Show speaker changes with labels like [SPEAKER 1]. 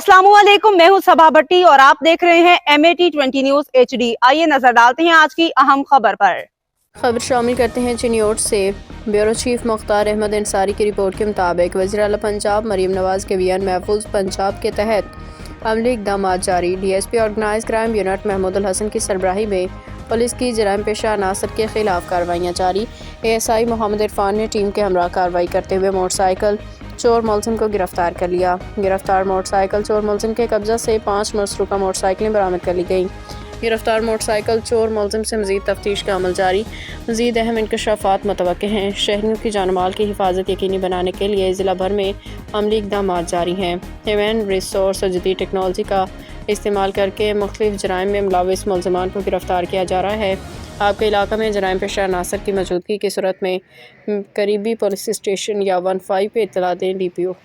[SPEAKER 1] अस्सलामुअलैकुम, मैं हूं सबा भट्टी और आप देख रहे हैं MAT20 न्यूज HD। आइए नजर डालते हैं आज की अहम खबर पर।
[SPEAKER 2] खबर शामिल करते हैं चिन्योट से। ब्यूरो चीफ मुख्तार अहमद अंसारी की रिपोर्ट के मुताबिक वज़ीर आला पंजाब मरीम नवाज के बयान महफूज पंजाब के तहत अमली इक़दाम जारी। DSP organise crime unit Mahmood ul Hassan की सरबराही में पुलिस की जराइम पेशा अनासर के खिलाफ कार्रवाइयाँ जारी। ASI मोहम्मद इरफान ने टीम के हमरा कार्रवाई करते हुए मोटरसाइकिल चोर मुलजिम को गिरफ्तार कर लिया। गिरफ्तार मोटरसाइकिल चोर मुलजिम के कब्जा से 5 मसरूका मोटरसाइकिलें बरामद कर ली गईं। गिरफ्तार मोटरसाइकिल चोर मुलजिम से मज़ीद तफ्तीश का अमल जारी। मज़ीद अहम इंकशाफात मुतवक्के हैं। शहरियों की जान माल की हिफाजत यकीनी बनाने के लिए ज़िला भर में अमली इक़दाम जारी हैं। ह्यूमन रिसोर्स और जदीद टेक्नोलॉजी का इस्तेमाल करके मुख्तलिफ जराइम में मुलविस मुलज़मान को गिरफ्तार किया जा रहा है। आपके इलाका में जराइम पेशा अनासर की मौजूदगी की सूरत में करीबी पुलिस स्टेशन या 15 पे इत्तला दें। DPO।